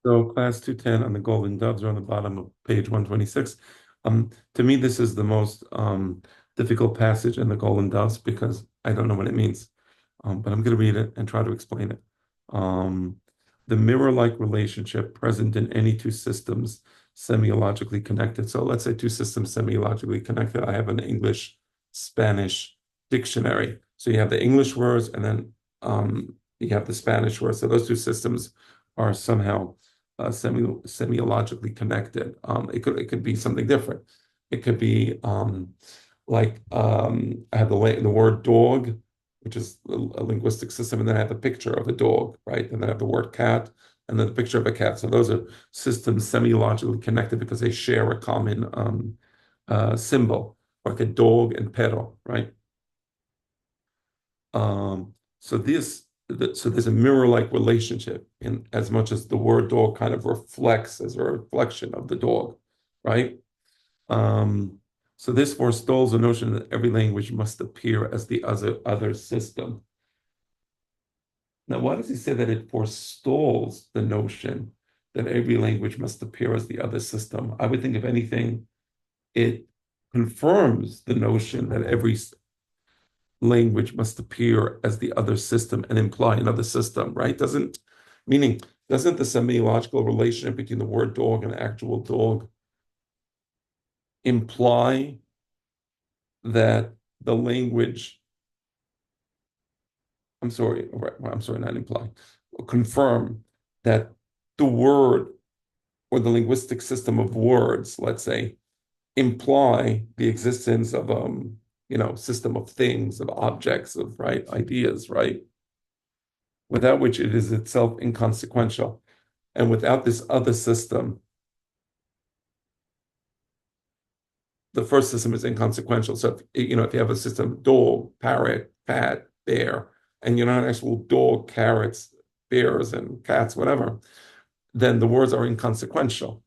So class 210 on the golden doves are on the bottom of page 126. To me, this is the most difficult passage in the golden doves because I don't know what it means. But I'm going to read it and try to explain it. Um, the mirror-like relationship present in any two systems semiologically connected. So let's say two systems semiologically connected. I have an English-Spanish dictionary. So you have the English words and then you have the Spanish words. So those two systems are somehow semiologically connected. It could be something different. It could be I have the word dog, which is a linguistic system, and then I have a picture of a dog, right? And then I have the word cat, and then the picture of a cat. So those are systems semiologically connected because they share a common symbol, like a dog and perro, right? So there's a mirror-like relationship in as much as the word dog kind of reflects as a reflection of the dog, right? Um, so this forestalls the notion that every language must appear as the other system. Now, why does he say that it forestalls the notion that every language must appear as the other system? I would think, if anything, it confirms the notion that every language must appear as the other system and imply another system, right? Doesn't the semiological relationship between the word dog and actual dog imply that the language, I'm sorry, not imply, confirm that the word or the linguistic system of words, let's say, imply the existence of system of things, of objects, of right ideas, right? Without which it is itself inconsequential. And without this other system, the first system is inconsequential. So if you have a system, dog, parrot, cat, bear, and you're not an actual dog, carrots, bears, and cats, whatever, then the words are inconsequential,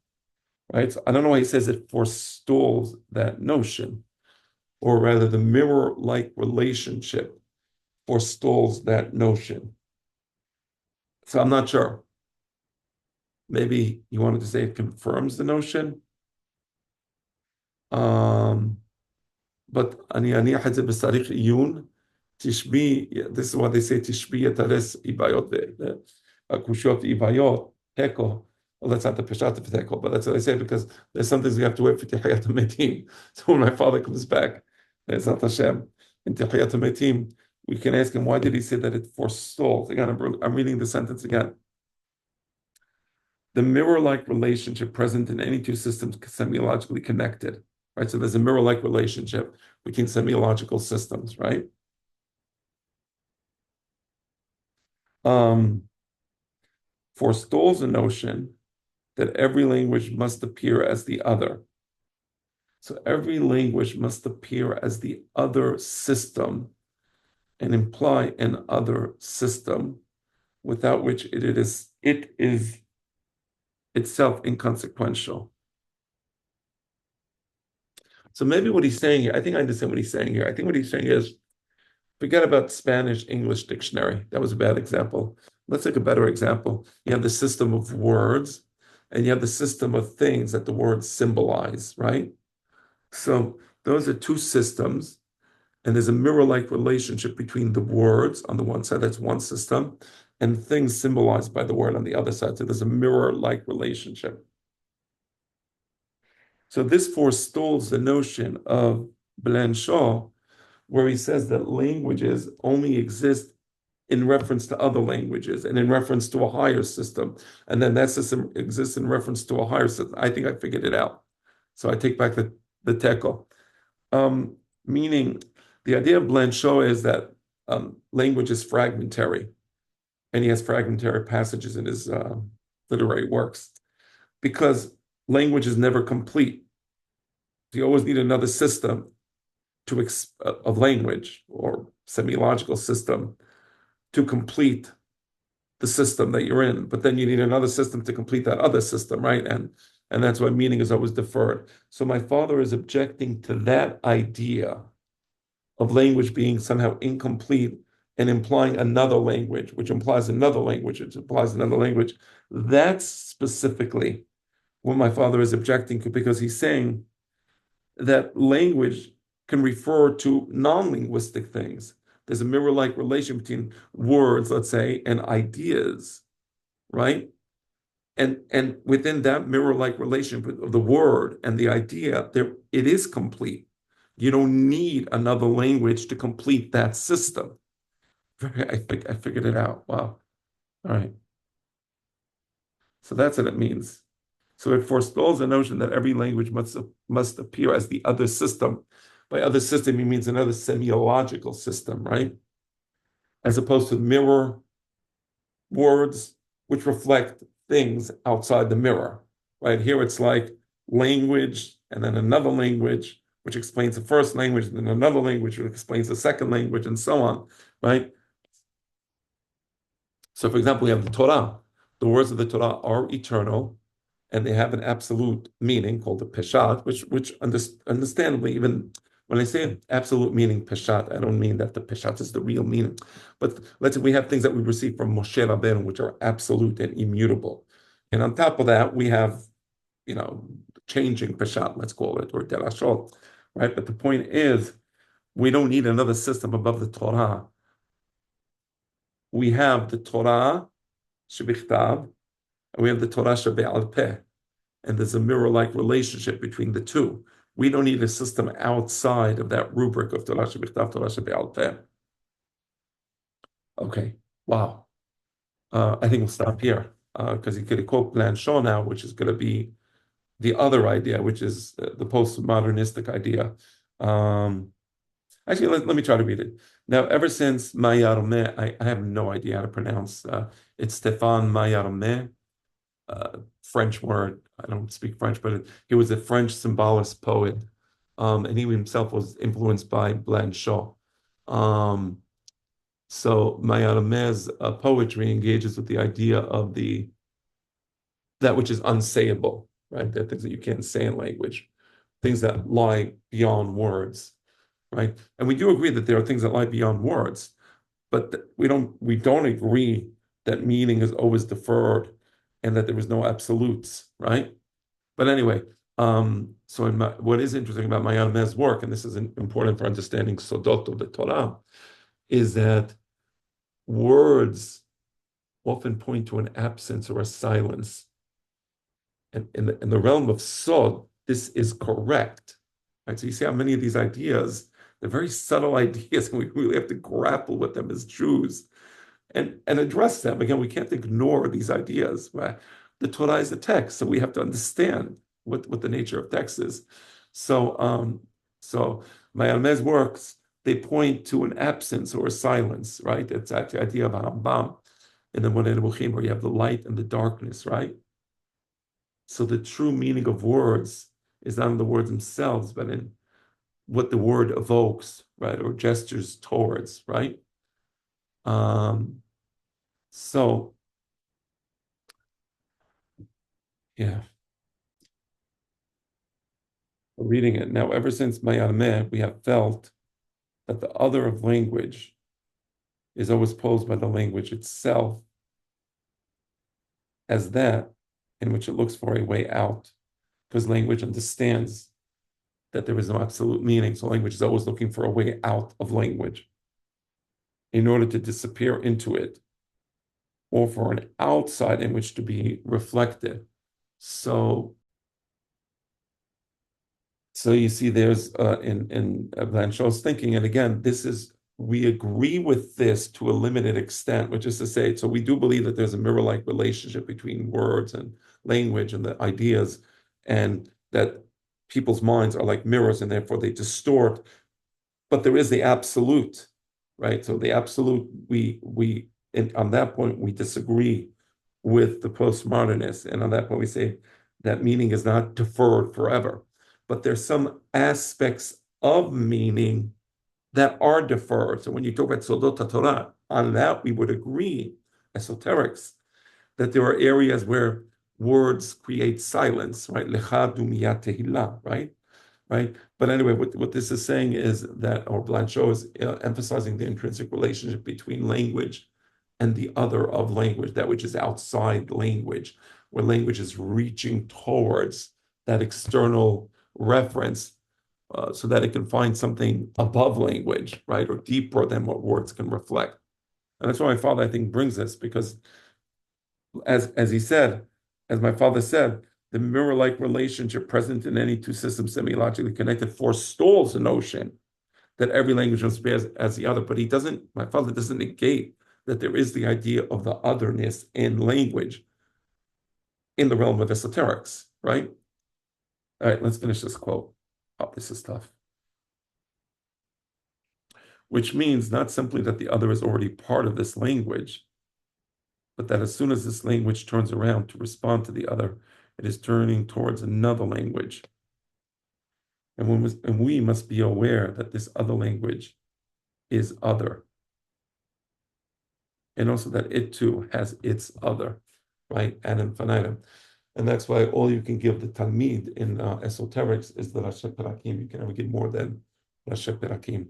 right? So I don't know why he says it forestalls that notion, or rather, the mirror-like relationship forestalls that notion. So I'm not sure. Maybe you wanted to say it confirms the notion. Um, but אני أניח את זה בשריך עיון, this is what they say, תשבי יתרס איביות, הקושיות ואיביות, תיקו. Well, that's not the Peshat of Teko, but that's what I say because there's some things we have to wait for Tehiyat Metim. So when my father comes back, there's not Hashem in Tehiyat Metim, we can ask him, why did he say that it forestalls? Again, I'm reading the sentence again. The mirror-like relationship present in any two systems semiologically connected, right? So there's a mirror-like relationship between semiological systems, right? Um, forestalls the notion that every language must appear as the other. So every language must appear as the other system and imply an other system, without which it is itself inconsequential. So maybe what he's saying here, I think I understand what he's saying here. I think what he's saying is, forget about Spanish English dictionary. That was a bad example. Let's take a better example. You have the system of words and you have the system of things that the words symbolize, right? So those are two systems, and there's a mirror-like relationship between the words on the one side, that's one system, and things symbolized by the word on the other side. So there's a mirror-like relationship. So this forestalls the notion of Blanchot, where he says that languages only exist in reference to other languages and in reference to a higher system. And then that system exists in reference to a higher system. I think I figured it out. So I take back the tekel. Meaning the idea of Blanchot is that language is fragmentary, and he has fragmentary passages in his literary works because language is never complete. You always need another system of language or semiological system to complete the system that you're in. But then you need another system to complete that other system, right? And that's why meaning is always deferred. So my father is objecting to that idea of language being somehow incomplete and implying another language, which implies another language, which implies another language. That's specifically what my father is objecting to, because he's saying that language can refer to non-linguistic things. There's a mirror-like relation between words, let's say, and ideas, right? And within that mirror-like relation of the word and the idea, there it is complete. You don't need another language to complete that system. I think I figured it out. Wow. All right. So that's what it means. So it forestalls the notion that every language must appear as the other system. By other system, he means another semiological system, right? As opposed to mirror words which reflect things outside the mirror, right? Here it's like language and then another language which explains the first language, and then another language which explains the second language, and so on, right? So, for example, we have the Torah. The words of the Torah are eternal, and they have an absolute meaning called the Peshat, which understandably, even when I say absolute meaning Peshat, I don't mean that the Peshat is the real meaning. But let's say we have things that we receive from Moshe Rabbeinu, which are absolute and immutable. And on top of that, we have, changing Peshat, let's call it, or Derashot, right? But the point is, we don't need another system above the Torah. We have the Torah Shebichtav, and we have the Torah Shebe'al Peh, and there's a mirror-like relationship between the two. We don't need a system outside of that rubric of Torah Shebichtav, Torah Shebe'al Peh. Okay, wow. I think we'll stop here because you could quote Blanchot now, which is going to be the other idea, which is the postmodernistic idea. Actually, let me try to read it. Now, ever since Mallarmé, I have no idea how to pronounce. It's Stéphane Mallarmé, French word. I don't speak French, but he was a French symbolist poet, and he himself was influenced by Blanchot. So Mallarmé's poetry engages with the idea of that which is unsayable, right? That things that you can't say in language, things that lie beyond words, right? And we do agree that there are things that lie beyond words, but we don't agree that meaning is always deferred and that there is no absolutes, right? But anyway, so what is interesting about Mallarmé's work, and this is important for understanding Sodot of the Torah, is that words often point to an absence or a silence. And in the realm of Sod, this is correct. Right? So you see how many of these ideas, they're very subtle ideas, and we really have to grapple with them as Jews and address them. Again, we can't ignore these ideas. Right? The Torah is a text, so we have to understand what the nature of text is. So Mallarmé's works, they point to an absence or a silence, right? It's the idea of Rambam in the Moreh Nevuchim, where you have the light and the darkness, right? So the true meaning of words is not in the words themselves, but in what the word evokes, right, or gestures towards, right? So, yeah. Reading it now, ever since Mallarmé, we have felt that the other of language is always posed by the language itself as that in which it looks for a way out, because language understands that there is no absolute meaning. So language is always looking for a way out of language in order to disappear into it, or for an outside in which to be reflected. So you see there's in Blanchot's thinking, and again, we agree with this to a limited extent, which is to say, so we do believe that there's a mirror-like relationship between words and language and the ideas, and that people's minds are like mirrors and therefore they distort. But there is the absolute, right? So the absolute, on that point, we disagree with the postmodernists. And on that point, we say that meaning is not deferred forever. But there's some aspects of meaning that are deferred. So when you talk about Sodot HaTorah, on that we would agree, esoterics, that there are areas where words create silence, right? Lecha dumiyat tehillah, right? right? But anyway, what this is saying is that, or Blanchot is emphasizing the intrinsic relationship between language and the other of language, that which is outside language, where language is reaching towards that external reference so that it can find something above language, right, or deeper than what words can reflect. And that's why my father, I think, brings this, because as he said, as my father said, the mirror-like relationship present in any two systems semi-logically connected forestalls the notion that every language must be as the other. But my father doesn't negate that there is the idea of the otherness in language in the realm of esoterics, right? All right, let's finish this quote. Oh, this is tough. Which means not simply that the other is already part of this language, but that as soon as this language turns around to respond to the other, it is turning towards another language. And we must be aware that this other language is other. And also that it too has its other, right? Ad infinitum. And that's why all you can give the Talmid in esoterics is the Rashek Perakim. You can never give more than Rashek Perakim,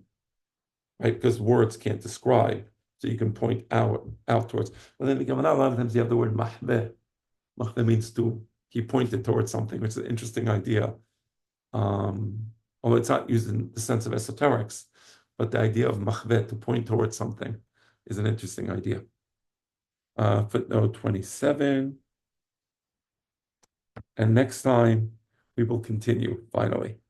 right? Because words can't describe. So you can point out towards. But then the Gemara, a lot of times you have the word mahveh. Mahveh means to, he pointed towards something, which is an interesting idea. Although it's not used in the sense of esoterics, but the idea of mahveh, to point towards something, is an interesting idea. Footnote 27. And next time we will continue, finally.